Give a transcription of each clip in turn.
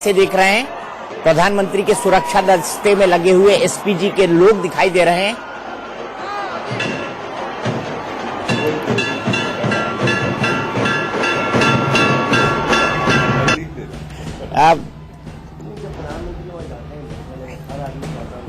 से देख रहे हैं प्रधानमंत्री के सुरक्षा दस्ते में लगे हुए एसपीजी के लोग दिखाई दे रहे हैं। आप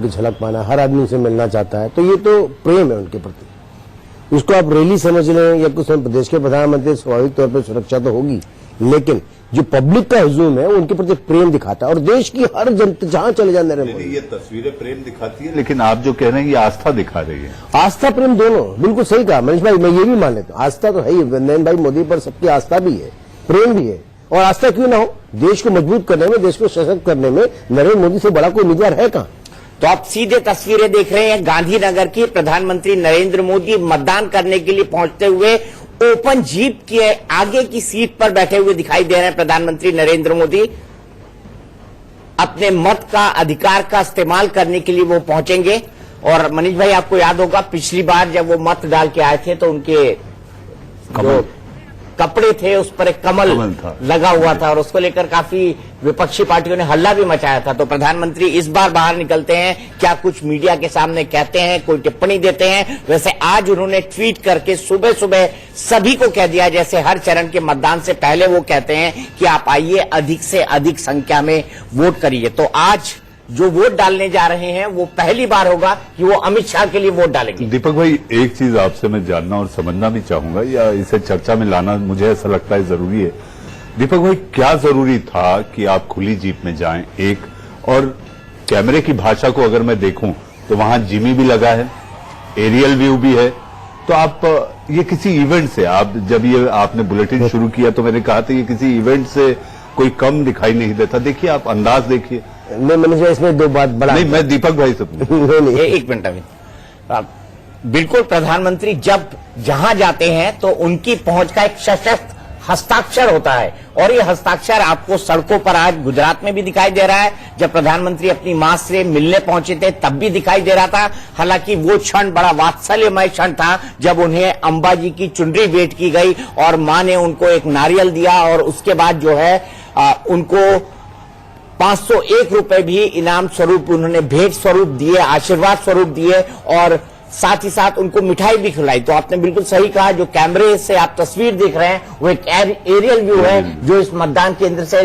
झलक पाना, हर आदमी से मिलना चाहता है, तो ये तो प्रेम है उनके प्रति। उसको आप रैली समझ लें या कुछ, प्रदेश के प्रधानमंत्री स्वाभाविक तौर पर सुरक्षा तो होगी, लेकिन जो पब्लिक का हुजूम है उनके प्रति प्रेम दिखाता है। और देश की हर जनता जहां चले जाए नरेंद्र मोदी, ये तस्वीरें प्रेम दिखाती है, लेकिन आप जो कह रहे हैं ये आस्था दिखा रही है। आस्था प्रेम दोनों, बिल्कुल सही कहा मनीष भाई, मैं ये भी मान लेता हूँ। आस्था तो है ही, नरेंद्र भाई मोदी पर सबकी आस्था भी है, प्रेम भी है। और आस्था क्यों ना हो, देश को मजबूत करने में, देश को सशक्त करने में नरेंद्र मोदी से बड़ा कोई उम्मीदवार है कहां। तो आप सीधे तस्वीरें देख रहे हैं गांधीनगर की। प्रधानमंत्री नरेंद्र मोदी मतदान करने के लिए पहुंचते हुए ओपन जीप के आगे की सीट पर बैठे हुए दिखाई दे रहे हैं। प्रधानमंत्री नरेंद्र मोदी अपने मत का अधिकार का इस्तेमाल करने के लिए वो पहुंचेंगे। और मनीष भाई, आपको याद होगा पिछली बार जब वो मत डाल के आए थे तो उनके जो कपड़े थे उस पर एक कमल लगा हुआ था और उसको लेकर काफी विपक्षी पार्टियों ने हल्ला भी मचाया था। तो प्रधानमंत्री इस बार बाहर निकलते हैं, क्या कुछ मीडिया के सामने कहते हैं, कोई टिप्पणी देते हैं। वैसे आज उन्होंने ट्वीट करके सुबह सुबह सभी को कह दिया, जैसे हर चरण के मतदान से पहले वो कहते हैं कि आप आइए, अधिक से अधिक संख्या में वोट करिए। तो आज जो वोट डालने जा रहे हैं वो पहली बार होगा कि वो अमित शाह के लिए वोट डालेंगे। दीपक भाई, एक चीज आपसे मैं जानना और समझना भी चाहूंगा, या इसे चर्चा में लाना मुझे ऐसा लगता है जरूरी है। दीपक भाई, क्या जरूरी था कि आप खुली जीप में जाएं, एक, और कैमरे की भाषा को अगर मैं देखूं तो वहां जिमी भी लगा है, एरियल व्यू भी है। तो आप ये किसी इवेंट से, आप जब ये आपने बुलेटिन शुरू किया तो मैंने कहा था ये किसी इवेंट से कोई कम दिखाई नहीं देता। देखिए, आप अंदाज देखिए। नहीं मैंने इसमें दो बात बड़ा नहीं, मैं दीपक भाई से एक मिनट अभी, बिल्कुल प्रधानमंत्री जब जहां जाते हैं तो उनकी पहुंच का एक सशक्त हस्ताक्षर होता है। और ये हस्ताक्षर आपको सड़कों पर आज गुजरात में भी दिखाई दे रहा है। जब प्रधानमंत्री अपनी मां से मिलने पहुंचे थे तब भी दिखाई दे रहा था। हालांकि वो क्षण बड़ा वात्सल्यमय क्षण था जब उन्हें अंबाजी की चुनरी भेंट की गई और मां ने उनको एक नारियल दिया और उसके बाद जो है उनको 501 रुपए भी इनाम स्वरूप उन्होंने भेंट स्वरूप दिए, आशीर्वाद स्वरूप दिए और साथ ही साथ उनको मिठाई भी खिलाई। तो आपने बिल्कुल सही कहा, जो कैमरे से आप तस्वीर देख रहे हैं वो एक एरियल व्यू है जो इस मतदान केंद्र से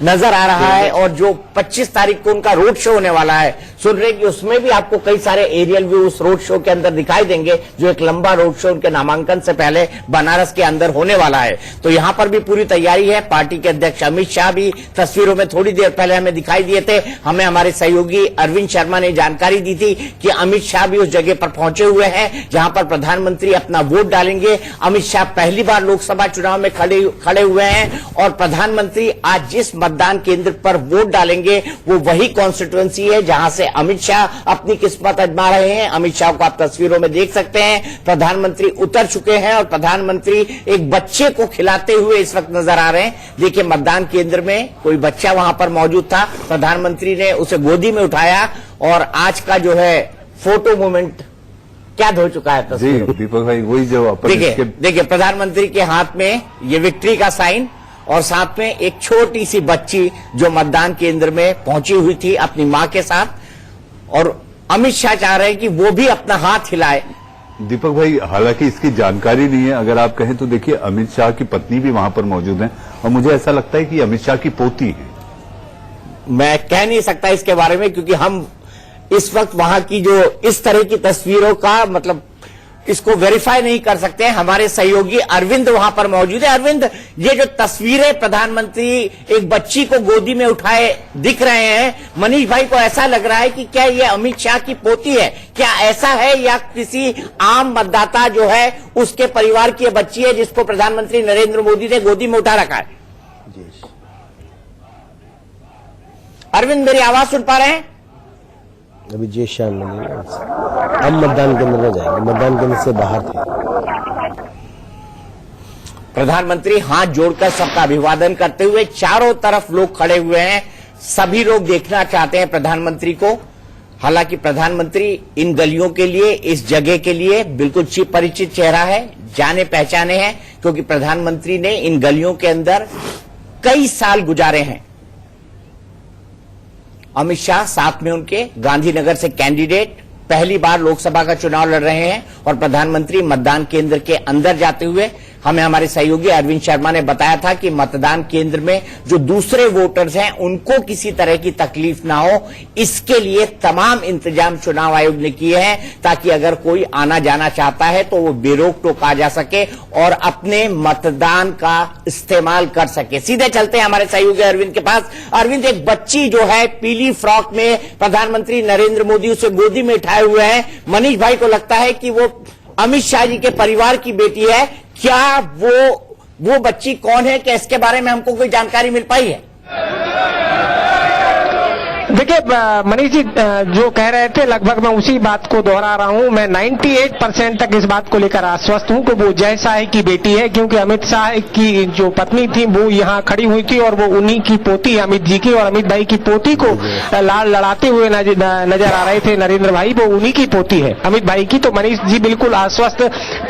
नजर आ रहा है। और जो 25 तारीख को उनका रोड शो होने वाला है, सुन रहे कि उसमें भी आपको कई सारे एरियल व्यू उस रोड शो के अंदर दिखाई देंगे, जो एक लंबा रोड शो उनके नामांकन से पहले बनारस के अंदर होने वाला है। तो यहां पर भी पूरी तैयारी है। पार्टी के अध्यक्ष अमित शाह भी तस्वीरों में थोड़ी देर पहले हमें दिखाई दिए थे। हमें हमारे सहयोगी अरविंद शर्मा ने जानकारी दी थी कि अमित शाह भी उस जगह पर पहुंचे हुए हैं जहां पर प्रधानमंत्री अपना वोट डालेंगे। अमित शाह पहली बार लोकसभा चुनाव में खड़े हुए हैं और प्रधानमंत्री आज जिस मतदान केंद्र पर वोट डालेंगे वो वही कॉन्स्टिट्यूएंसी है जहां से अमित शाह अपनी किस्मत आजमा रहे हैं। अमित शाह को आप तस्वीरों में देख सकते हैं। प्रधानमंत्री उतर चुके हैं और प्रधानमंत्री एक बच्चे को खिलाते हुए इस वक्त नजर आ रहे हैं। देखिए, मतदान केंद्र में कोई बच्चा वहां पर मौजूद था, प्रधानमंत्री ने उसे गोदी में उठाया और आज का जो है फोटो मोमेंट क्या हो चुका है तस्वीर। दीपक भाई, वही जो देखिए प्रधानमंत्री के हाथ में ये विक्ट्री का साइन और साथ में एक छोटी सी बच्ची जो मतदान केंद्र में पहुंची हुई थी अपनी मां के साथ, और अमित शाह चाह रहे हैं कि वो भी अपना हाथ हिलाए। दीपक भाई, हालांकि इसकी जानकारी नहीं है, अगर आप कहें तो देखिए अमित शाह की पत्नी भी वहां पर मौजूद है और मुझे ऐसा लगता है कि अमित शाह की पोती है। मैं कह नहीं सकता इसके बारे में, क्योंकि हम इस वक्त वहां की जो इस तरह की तस्वीरों का मतलब इसको वेरीफाई नहीं कर सकते। हमारे सहयोगी अरविंद वहां पर मौजूद है। अरविंद, ये जो तस्वीरें प्रधानमंत्री एक बच्ची को गोदी में उठाए दिख रहे हैं, मनीष भाई को ऐसा लग रहा है कि क्या ये अमित शाह की पोती है? क्या ऐसा है या किसी आम मतदाता जो है उसके परिवार की बच्ची है जिसको प्रधानमंत्री नरेंद्र मोदी ने गोदी में उठा रखा है? अरविंद, मेरी आवाज सुन पा रहे हैं? अभी जय श्याम नहीं, हम मतदान केंद्र में जाएंगे, मतदान केंद्र से बाहर थे। प्रधानमंत्री हाथ जोड़कर सबका अभिवादन करते हुए, चारों तरफ लोग खड़े हुए हैं, सभी लोग देखना चाहते हैं प्रधानमंत्री को। हालांकि प्रधानमंत्री इन गलियों के लिए, इस जगह के लिए बिल्कुल परिचित चेहरा है, जाने पहचाने हैं, क्योंकि प्रधानमंत्री ने इन गलियों के अंदर कई साल गुजारे हैं। अमित शाह साथ में उनके गांधीनगर से कैंडिडेट पहली बार लोकसभा का चुनाव लड़ रहे हैं और प्रधानमंत्री मतदान केंद्र के अंदर जाते हुए हमें हमारे सहयोगी अरविंद शर्मा ने बताया था कि मतदान केंद्र में जो दूसरे वोटर्स हैं उनको किसी तरह की तकलीफ ना हो, इसके लिए तमाम इंतजाम चुनाव आयोग ने किए हैं ताकि अगर कोई आना जाना चाहता है तो वो बेरोक टोक आ जा सके और अपने मतदान का इस्तेमाल कर सके। सीधे चलते हैं हमारे सहयोगी अरविंद के पास। अरविंद, एक बच्ची जो है पीली फ्रॉक में प्रधानमंत्री नरेंद्र मोदी उसे गोदी में उठाए हुए हैं। मनीष भाई को लगता है कि वो अमित शाह जी के परिवार की बेटी है। क्या वो बच्ची कौन है? क्या इसके बारे में हमको कोई जानकारी मिल पाई है? देखिए मनीष जी जो कह रहे थे लगभग मैं उसी बात को दोहरा रहा हूं। मैं 98% तक इस बात को लेकर आश्वस्त हूं कि वो जय शाह की बेटी है, क्योंकि अमित शाह की जो पत्नी थी वो यहाँ खड़ी हुई थी और वो उन्हीं की पोती अमित जी की और अमित भाई की पोती को लाल लड़ाते हुए नजर आ रहे थे नरेंद्र भाई, वो उन्हीं की पोती है अमित भाई की। तो मनीष जी बिल्कुल आश्वस्त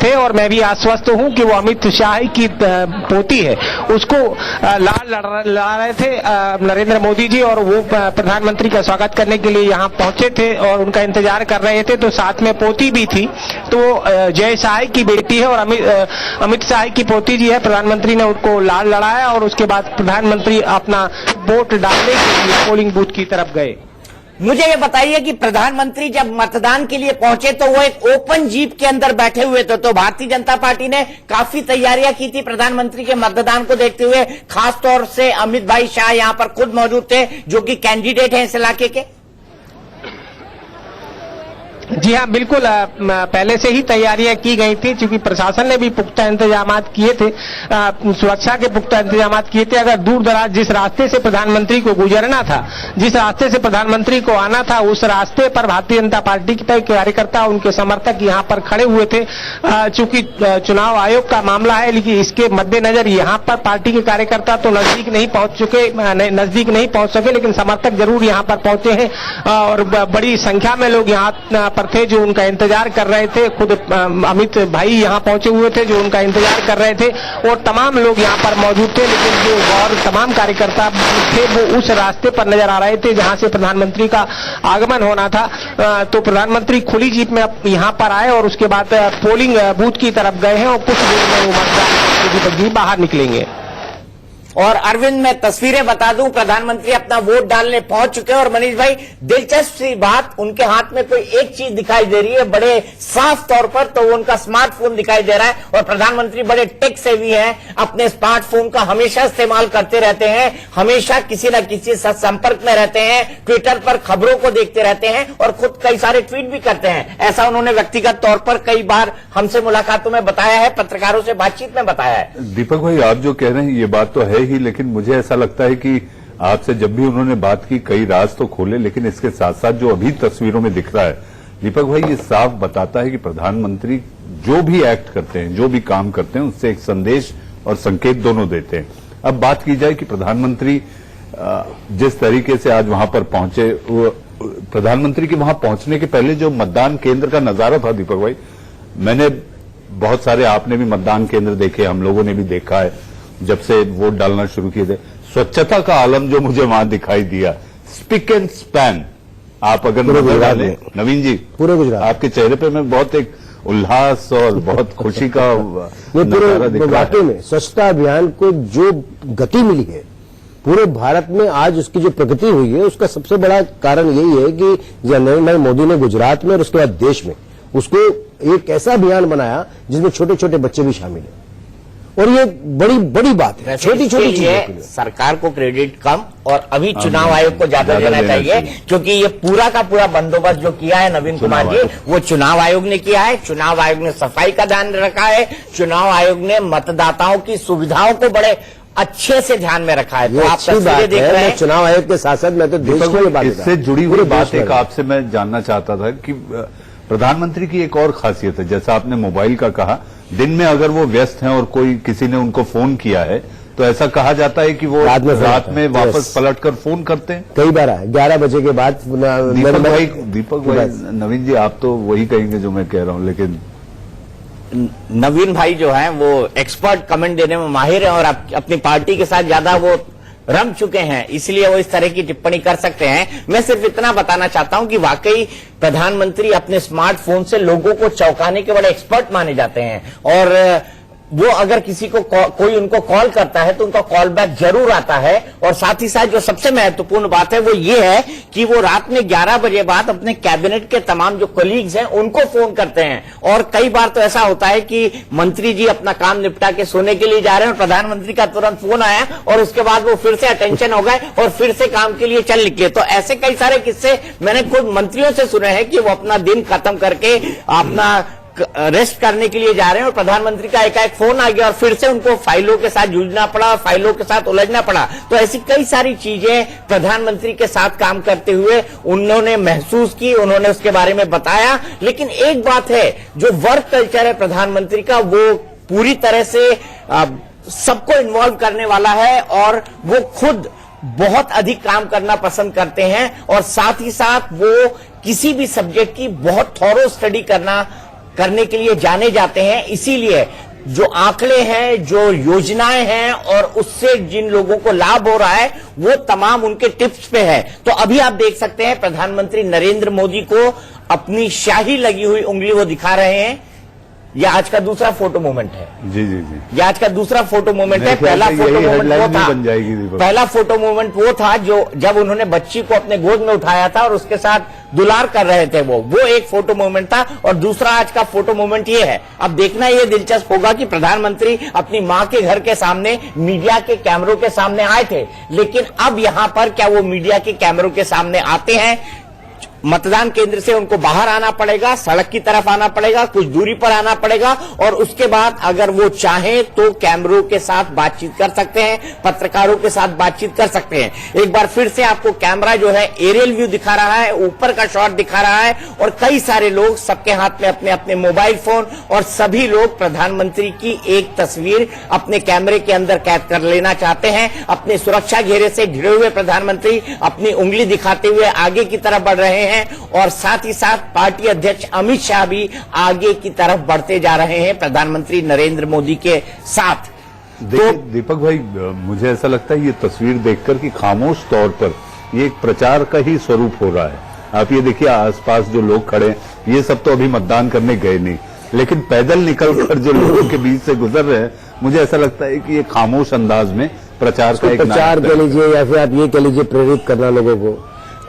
थे और मैं भी आश्वस्त हूं कि वो अमित शाह की पोती है, उसको लाल लड़ा रहे थे नरेंद्र मोदी जी और वो प्रधानमंत्री का स्वागत करने के लिए यहाँ पहुंचे थे और उनका इंतजार कर रहे थे। तो साथ में पोती भी थी, तो जय शाह की बेटी है और अमित शाह की पोती जी है। प्रधानमंत्री ने उनको लाल लड़ाया और उसके बाद प्रधानमंत्री अपना वोट डालने के लिए पोलिंग बूथ की तरफ गए। मुझे ये बताइए कि प्रधानमंत्री जब मतदान के लिए पहुंचे तो वो एक ओपन जीप के अंदर बैठे हुए थे, तो भारतीय जनता पार्टी ने काफी तैयारियां की थी प्रधानमंत्री के मतदान को देखते हुए। खासतौर से अमित भाई शाह यहां पर खुद मौजूद थे जो कि कैंडिडेट हैं इस इलाके के। जी हाँ, बिल्कुल पहले से ही तैयारियां की गई थी, क्योंकि प्रशासन ने भी पुख्ता इंतजाम किए थे, सुरक्षा के पुख्ता इंतजाम किए थे। अगर दूर दराज जिस रास्ते से प्रधानमंत्री को गुजरना था, जिस रास्ते से प्रधानमंत्री को आना था, उस रास्ते पर भारतीय जनता पार्टी के कार्यकर्ता उनके समर्थक यहाँ पर खड़े हुए थे। चूंकि चुनाव आयोग का मामला है, लेकिन इसके मद्देनजर यहाँ पर पार्टी के कार्यकर्ता तो नजदीक नहीं पहुंच सके, लेकिन समर्थक जरूर यहाँ पर पहुंचे हैं और बड़ी संख्या में लोग यहाँ पर थे जो उनका इंतजार कर रहे थे। खुद अमित भाई यहाँ पहुंचे हुए थे जो उनका इंतजार कर रहे थे और तमाम लोग यहाँ पर मौजूद थे, लेकिन जो और तमाम कार्यकर्ता थे वो उस रास्ते पर नजर आ रहे थे जहां से प्रधानमंत्री का आगमन होना था। तो प्रधानमंत्री खुली जीप में यहाँ पर आए और उसके बाद पोलिंग बूथ की तरफ गए हैं और कुछ देर में वो मतदान बाहर निकलेंगे। और अरविंद, मैं तस्वीरें बता दूं, प्रधानमंत्री अपना वोट डालने पहुंच चुके हैं। और मनीष भाई, दिलचस्प सी बात, उनके हाथ में कोई एक चीज दिखाई दे रही है बड़े साफ तौर पर, तो वो उनका स्मार्टफोन दिखाई दे रहा है। और प्रधानमंत्री बड़े टेक सेवी हैं, अपने स्मार्टफोन का हमेशा इस्तेमाल करते रहते हैं, हमेशा किसी न किसी से संपर्क में रहते हैं, ट्विटर पर खबरों को देखते रहते हैं और खुद कई सारे ट्वीट भी करते हैं। ऐसा उन्होंने व्यक्तिगत तौर पर कई बार हमसे मुलाकातों में बताया है, पत्रकारों से बातचीत में बताया है। दीपक भाई, आप जो कह रहे हैं ये बात तो है ही, लेकिन मुझे ऐसा लगता है कि आपसे जब भी उन्होंने बात की कई राज तो खोले, लेकिन इसके साथ साथ जो अभी तस्वीरों में दिख रहा है दीपक भाई, ये साफ बताता है कि प्रधानमंत्री जो भी एक्ट करते हैं, जो भी काम करते हैं, उससे एक संदेश और संकेत दोनों देते हैं। अब बात की जाए कि प्रधानमंत्री जिस तरीके से आज वहां पर पहुंचे, प्रधानमंत्री के वहां पहुंचने के पहले जो मतदान केंद्र का नजारा था दीपक भाई, मैंने बहुत सारे, आपने भी मतदान केंद्र देखे, हम लोगों ने भी देखा है जब से वोट डालना शुरू किए थे। स्वच्छता का आलम जो मुझे वहां दिखाई दिया, स्पिक एंड स्पैन, आप अगर नजर डालें नवीन जी, पूरे गुजरात आपके चेहरे पे मैं बहुत एक उल्लास और बहुत खुशी का नजारा दिख रहा है। में स्वच्छता अभियान को जो गति मिली है पूरे भारत में, आज उसकी जो प्रगति हुई है, उसका सबसे बड़ा कारण यही है कि नरेंद्र मोदी ने गुजरात में और उसके बाद देश में उसको एक ऐसा अभियान बनाया जिसमें छोटे छोटे बच्चे भी शामिल हैं। और ये बड़ी बड़ी बात है, छोटी छोटी चीजें। सरकार को क्रेडिट कम और अभी चुनाव आयोग को ज्यादा देना चाहिए, क्योंकि ये पूरा का पूरा बंदोबस्त जो किया है नवीन कुमार जी, वो चुनाव आयोग ने किया है। चुनाव आयोग ने सफाई का ध्यान रखा है, चुनाव आयोग ने मतदाताओं की सुविधाओं को बड़े अच्छे से ध्यान में रखा है। तो आप तस्वीरें देख रहे हैं चुनाव आयोग के साथ साथ मैं तो देश को बात, इससे जुड़ी हुई बात एक आपसे मैं जानना चाहता था कि प्रधानमंत्री की एक और खासियत है, जैसा आपने मोबाइल का कहा, दिन में अगर वो व्यस्त हैं और कोई किसी ने उनको फोन किया है तो ऐसा कहा जाता है कि वो रात में वापस पलटकर फोन करते हैं। कई बार है 11 बजे के बाद। दीपक भाई, नवीन जी आप तो वही कहेंगे जो मैं कह रहा हूं, लेकिन नवीन भाई जो है वो एक्सपर्ट कमेंट देने में माहिर है और अपनी पार्टी के साथ ज्यादा वो रम चुके हैं, इसलिए वो इस तरह की टिप्पणी कर सकते हैं। मैं सिर्फ इतना बताना चाहता हूं कि वाकई प्रधानमंत्री अपने स्मार्टफोन से लोगों को चौंकाने के बड़े एक्सपर्ट माने जाते हैं, और वो अगर किसी को कोई उनको कॉल करता है तो उनका कॉल बैक जरूर आता है। और साथ ही साथ जो सबसे महत्वपूर्ण बात है वो ये है कि वो रात में 11 बजे बाद अपने कैबिनेट के तमाम जो कलीग्स हैं उनको फोन करते हैं। और कई बार तो ऐसा होता है कि मंत्री जी अपना काम निपटा के सोने के लिए जा रहे हैं और प्रधानमंत्री का तुरंत फोन आया और उसके बाद वो फिर से अटेंशन हो गए और फिर से काम के लिए चल निकले। तो ऐसे कई सारे किस्से मैंने खुद मंत्रियों से सुने हैं कि वो अपना दिन खत्म करके अपना रेस्ट करने के लिए जा रहे हैं और प्रधानमंत्री का एकाएक फोन आ गया और फिर से उनको फाइलों के साथ जूझना पड़ा और फाइलों के साथ उलझना पड़ा। तो ऐसी कई सारी चीजें प्रधानमंत्री के साथ काम करते हुए उन्होंने महसूस की, उन्होंने उसके बारे में बताया। लेकिन एक बात है, जो वर्क कल्चर है प्रधानमंत्री का वो पूरी तरह से सबको इन्वॉल्व करने वाला है और वो खुद बहुत अधिक काम करना पसंद करते हैं और साथ ही साथ वो किसी भी सब्जेक्ट की बहुत थॉरो स्टडी करने के लिए जाने जाते हैं। इसीलिए जो आंकड़े हैं, जो योजनाएं हैं और उससे जिन लोगों को लाभ हो रहा है वो तमाम उनके टिप्स पे है। तो अभी आप देख सकते हैं प्रधानमंत्री नरेंद्र मोदी को अपनी स्याही लगी हुई उंगली वो दिखा रहे हैं। यह आज का दूसरा फोटो मोमेंट है। जी जी जी, यह आज का दूसरा फोटो मोमेंट है। पहला फोटो मोमेंट वो था, पहला फोटो मोमेंट वो था जो जब उन्होंने बच्ची को अपने गोद में उठाया था और उसके साथ दुलार कर रहे थे, वो एक फोटो मोमेंट था। और दूसरा आज का फोटो मोमेंट ये है। अब देखना ये दिलचस्प होगा कि प्रधानमंत्री अपनी मां के घर के सामने मीडिया के कैमरों के सामने आए थे, लेकिन अब यहां पर क्या वो मीडिया के कैमरों के सामने आते हैं? मतदान केंद्र से उनको बाहर आना पड़ेगा, सड़क की तरफ आना पड़ेगा, कुछ दूरी पर आना पड़ेगा और उसके बाद अगर वो चाहें तो कैमरों के साथ बातचीत कर सकते हैं, पत्रकारों के साथ बातचीत कर सकते हैं। एक बार फिर से आपको कैमरा जो है एरियल व्यू दिखा रहा है, ऊपर का शॉट दिखा रहा है और कई सारे लोग, सबके हाथ में अपने अपने मोबाइल फोन और सभी लोग प्रधानमंत्री की एक तस्वीर अपने कैमरे के अंदर कैद कर लेना चाहते हैं। अपने सुरक्षा घेरे से घिरे हुए प्रधानमंत्री अपनी उंगली दिखाते हुए आगे की तरफ बढ़ रहे हैं और साथ ही साथ पार्टी अध्यक्ष अमित शाह भी आगे की तरफ बढ़ते जा रहे हैं प्रधानमंत्री नरेंद्र मोदी के साथ। देखिए दीपक भाई, मुझे ऐसा लगता है ये तस्वीर देखकर कि खामोश तौर पर ये एक प्रचार का ही स्वरूप हो रहा है। आप ये देखिए आसपास जो लोग खड़े हैं, ये सब तो अभी मतदान करने गए नहीं, लेकिन पैदल निकलकर जो लोगों के बीच से गुजर रहे हैं, मुझे ऐसा लगता है कि ये खामोश अंदाज में प्रचार का एक प्रचार कह लीजिए या फिर आप ये कह लीजिए प्रेरित करना लोगों को।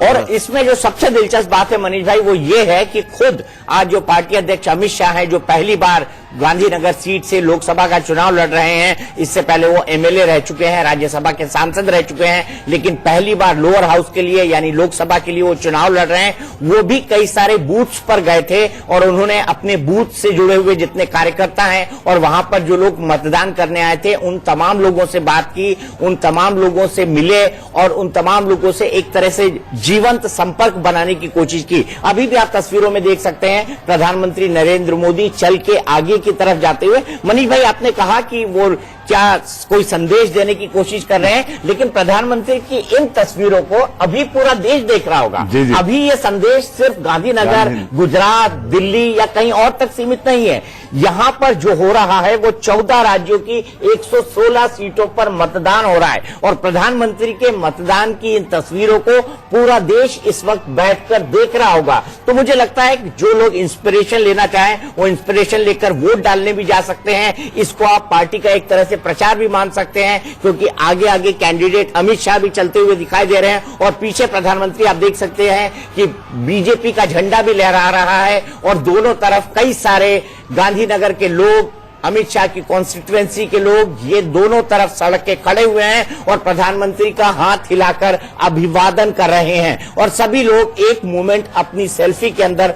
और इसमें जो सबसे दिलचस्प बात है मनीष भाई वो ये है कि खुद आज जो पार्टी अध्यक्ष अमित शाह हैं, जो पहली बार गांधीनगर सीट से लोकसभा का चुनाव लड़ रहे हैं, इससे पहले वो एमएलए रह चुके हैं, राज्यसभा के सांसद रह चुके हैं, लेकिन पहली बार लोअर हाउस के लिए यानी लोकसभा के लिए वो चुनाव लड़ रहे हैं। वो भी कई सारे बूथ्स पर गए थे और उन्होंने अपने बूथ से जुड़े हुए जितने कार्यकर्ता हैं और वहां पर जो लोग मतदान करने आए थे उन तमाम लोगों से बात की, उन तमाम लोगों से मिले और उन तमाम लोगों से एक तरह से जीवंत संपर्क बनाने की कोशिश की। अभी भी आप तस्वीरों में देख सकते हैं प्रधानमंत्री नरेंद्र मोदी चल के आगे की तरफ जाते हुए। मनीष भाई, आपने कहा कि वो क्या कोई संदेश देने की कोशिश कर रहे हैं, लेकिन प्रधानमंत्री की इन तस्वीरों को अभी पूरा देश देख रहा होगा। जी जी। अभी ये संदेश सिर्फ गांधीनगर, गुजरात, दिल्ली या कहीं और तक सीमित नहीं है। यहां पर जो हो रहा है वो 14 राज्यों की 116 सीटों पर मतदान हो रहा है और प्रधानमंत्री के मतदान की इन तस्वीरों को पूरा देश इस वक्त बैठकर देख रहा होगा। तो मुझे लगता है कि जो लोग इंस्पिरेशन लेना चाहें वो इंस्पिरेशन लेकर वोट डालने भी जा सकते हैं। इसको आप पार्टी का एक तरह से प्रचार भी मान सकते हैं, क्योंकि आगे आगे कैंडिडेट अमित शाह भी चलते हुए दिखाई दे रहे हैं और पीछे प्रधानमंत्री आप देख सकते हैं कि बीजेपी का झंडा भी लहरा रहा है और दोनों तरफ कई सारे गांधीनगर के लोग, अमित शाह की कॉन्स्टिट्यूएंसी के लोग, ये दोनों तरफ सड़क के खड़े हुए हैं और प्रधानमंत्री का हाथ हिलाकर अभिवादन कर रहे हैं और सभी लोग एक मोमेंट अपनी सेल्फी के अंदर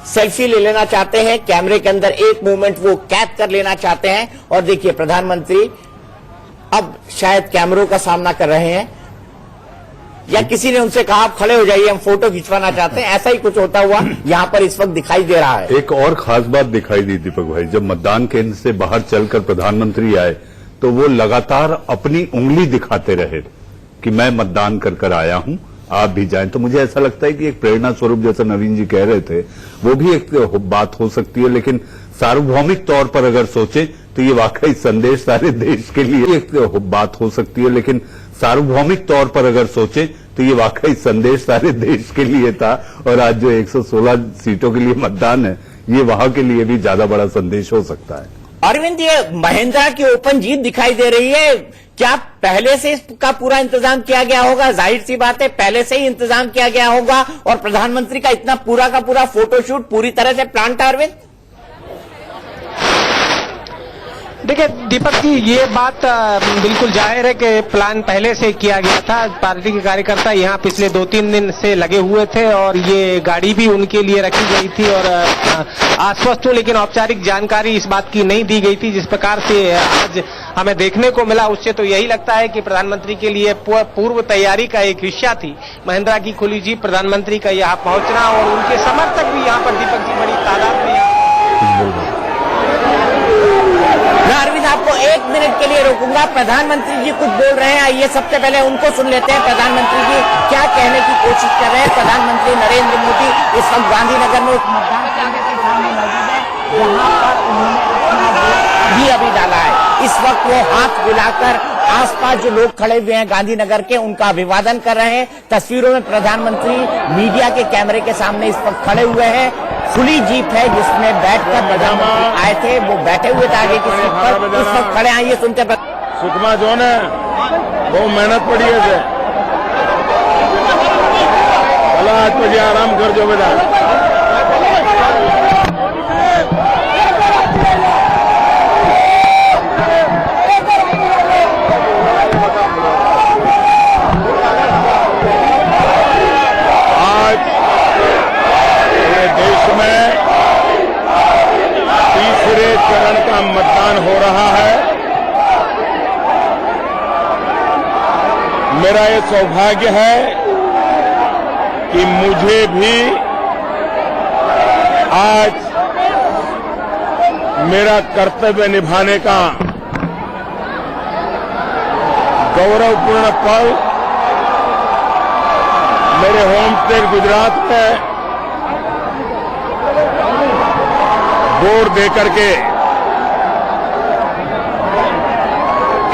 सेल्फी ले लेना चाहते हैं, कैमरे के अंदर एक मोमेंट वो कैद कर लेना चाहते हैं। और देखिए प्रधानमंत्री अब शायद कैमरों का सामना कर रहे हैं या किसी ने उनसे कहा आप खड़े हो जाइए, हम फोटो खिंचवाना चाहते हैं, ऐसा ही कुछ होता हुआ यहां पर इस वक्त दिखाई दे रहा है। एक और खास बात दिखाई दी दीपक भाई, जब मतदान केंद्र से बाहर चलकर प्रधानमंत्री आए तो वो लगातार अपनी उंगली दिखाते रहे कि मैं मतदान कर आया हूं, आप भी जाएं। तो मुझे ऐसा लगता है कि एक प्रेरणा स्वरूप, जैसा नवीन जी कह रहे थे, वो भी एक बात हो सकती है, लेकिन सार्वभौमिक तौर पर अगर सोचें तो ये वाकई संदेश सारे देश के लिए एक बात हो सकती है, लेकिन सार्वभौमिक तौर पर अगर सोचें तो ये वाकई संदेश सारे देश के लिए था, और आज जो 116 सीटों के लिए मतदान है, ये वहां के लिए भी ज्यादा बड़ा संदेश हो सकता है। अरविंद, ये महिंद्रा की ओपन जीत दिखाई दे रही है, क्या पहले से इसका पूरा इंतजाम किया गया होगा? जाहिर सी बात है, पहले से ही इंतजाम किया गया होगा, और प्रधानमंत्री का इतना पूरा का पूरा फोटोशूट पूरी तरह से प्लान था। अरविंद, देखिए दीपक जी, ये बात बिल्कुल जाहिर है कि प्लान पहले से किया गया था। पार्टी के कार्यकर्ता यहाँ पिछले 2-3 दिन से लगे हुए थे, और ये गाड़ी भी उनके लिए रखी गई थी, और आश्वस्त हूं, लेकिन औपचारिक जानकारी इस बात की नहीं दी गई थी। जिस प्रकार से आज हमें देखने को मिला, उससे तो यही लगता है कि प्रधानमंत्री के लिए पूर्व तैयारी का एक हिस्सा थी महिंद्रा की खुली जीप, प्रधानमंत्री का यहाँ पहुंचना, और उनके समर्थक भी यहाँ पर दीपक जी बड़ी तादाद में। मैं अरविंद आपको 1 मिनट के लिए रोकूंगा। प्रधानमंत्री जी कुछ बोल रहे हैं, आइए सबसे पहले उनको सुन लेते हैं। प्रधानमंत्री जी क्या कहने की कोशिश कर रहे हैं? प्रधानमंत्री नरेंद्र मोदी इस वक्त गांधीनगर में एक मतदान केंद्र के सामने मौजूद है, जहां पर उन्होंने अपना वोट भी अभी डाला है। इस वक्त वो हाथ बुलाकर आसपास जो लोग खड़े हुए हैं गांधीनगर के, उनका अभिवादन कर रहे हैं। तस्वीरों में प्रधानमंत्री मीडिया के कैमरे के सामने इस वक्त खड़े हुए हैं। खुली जीप है जिसमें बैठकर प्रधानमंत्री आए थे, वो बैठे हुए थे आगे की सीट पर, इस वक्त खड़े आइए सुनते। सुकमा जो है बहुत मेहनत पड़ी है, भला 8 बजे आराम कर जो बेटा। चरण का मतदान हो रहा है। मेरा ये सौभाग्य है कि मुझे भी आज मेरा कर्तव्य निभाने का गौरवपूर्ण पल मेरे होम स्टेट गुजरात में वोट देकर के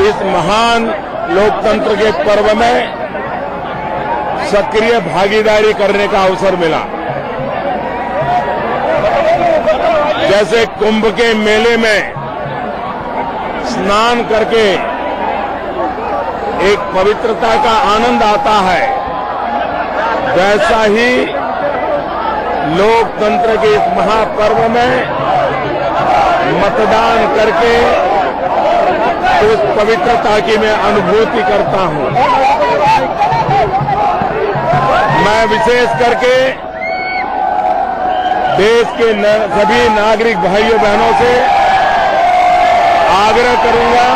इस महान लोकतंत्र के पर्व में सक्रिय भागीदारी करने का अवसर मिला। जैसे कुंभ के मेले में स्नान करके एक पवित्रता का आनंद आता है, वैसा ही लोकतंत्र के इस महापर्व में मतदान करके उस पवित्रता की मैं अनुभूति करता हूं। मैं विशेष करके देश के सभी नागरिक भाइयों बहनों से आग्रह करूंगा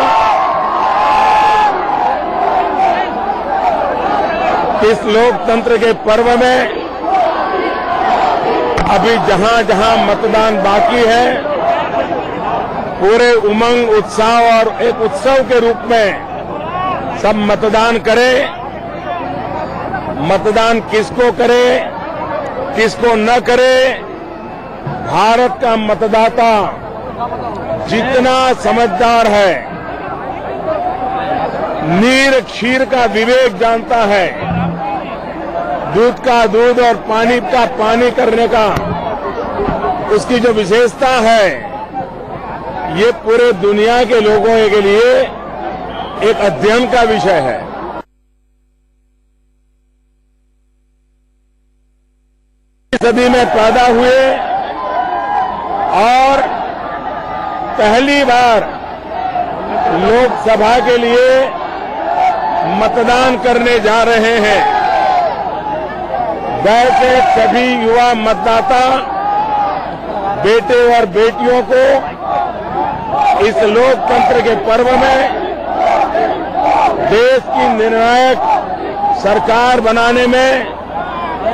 कि इस लोकतंत्र के पर्व में अभी जहां जहां मतदान बाकी है, पूरे उमंग उत्साह और एक उत्सव के रूप में सब मतदान करें। मतदान किसको करे, किसको न करे, भारत का मतदाता जितना समझदार है, नीर क्षीर का विवेक जानता है, दूध का दूध और पानी का पानी करने का उसकी जो विशेषता है, ये पूरे दुनिया के लोगों के लिए एक अध्ययन का विषय है। सदी में पैदा हुए और पहली बार लोकसभा के लिए मतदान करने जा रहे हैं, वैसे सभी युवा मतदाता बेटे और बेटियों को इस लोकतंत्र के पर्व में देश की निर्णायक सरकार बनाने में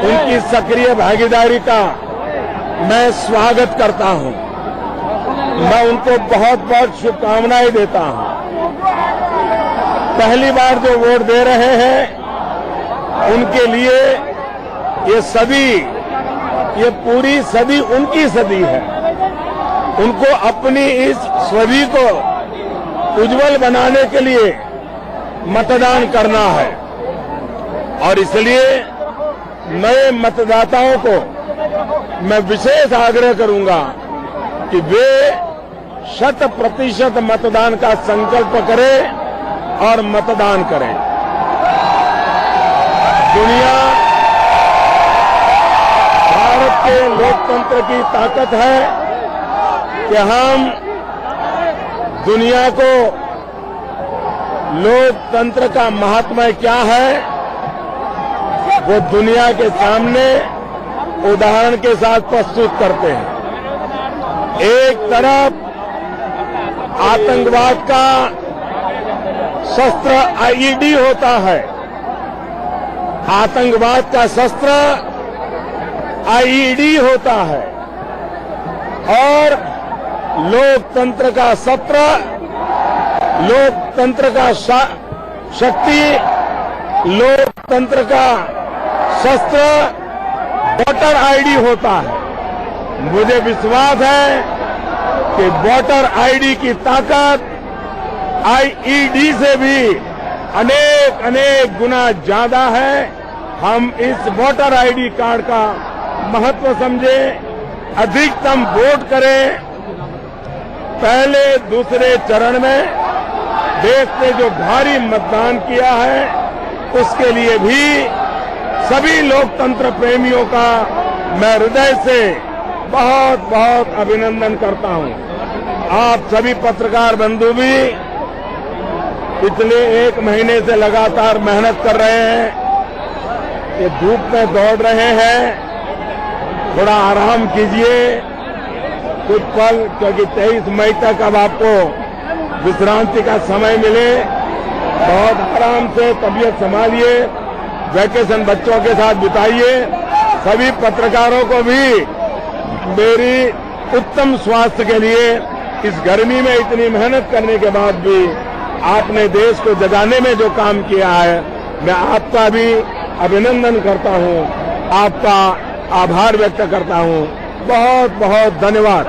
उनकी सक्रिय भागीदारी का मैं स्वागत करता हूं। मैं उनको बहुत बहुत शुभकामनाएं देता हूं। पहली बार जो वोट दे रहे हैं उनके लिए ये पूरी सदी उनकी सदी है। उनको अपनी इस सदी को उज्जवल बनाने के लिए मतदान करना है और इसलिए नए मतदाताओं को मैं विशेष आग्रह करूंगा कि वे 100% मतदान का संकल्प करें और मतदान करें। दुनिया भारत के लोकतंत्र की ताकत है कि हम दुनिया को लोकतंत्र का महात्म्य क्या है वो दुनिया के सामने उदाहरण के साथ प्रस्तुत करते हैं। एक तरफ आतंकवाद का शस्त्र आईईडी होता है, आतंकवाद का शस्त्र आईईडी होता है और लोकतंत्र का शस्त्र, लोकतंत्र का शक्ति, लोकतंत्र का शस्त्र वोटर आईडी होता है। मुझे विश्वास है कि वोटर आईडी की ताकत आईईडी से भी अनेक गुना ज्यादा है। हम इस वोटर आईडी कार्ड का महत्व समझें, अधिकतम वोट करें। पहले दूसरे चरण में देश ने जो भारी मतदान किया है उसके लिए भी सभी लोकतंत्र प्रेमियों का मैं हृदय से बहुत बहुत अभिनंदन करता हूं। आप सभी पत्रकार बंधु भी पिछले 1 महीने से लगातार मेहनत कर रहे हैं, ये धूप में दौड़ रहे हैं, थोड़ा आराम कीजिए कुछ पल, क्योंकि 23 मई तक अब आपको विश्रांति का समय मिले। बहुत आराम से तबीयत संभालिए, वैकेशन बच्चों के साथ बिताइए। सभी पत्रकारों को भी मेरी उत्तम स्वास्थ्य के लिए इस गर्मी में इतनी मेहनत करने के बाद भी आपने देश को जगाने में जो काम किया है, मैं आपका भी अभिनंदन करता हूं, आपका आभार व्यक्त करता हूं। बहुत बहुत धन्यवाद।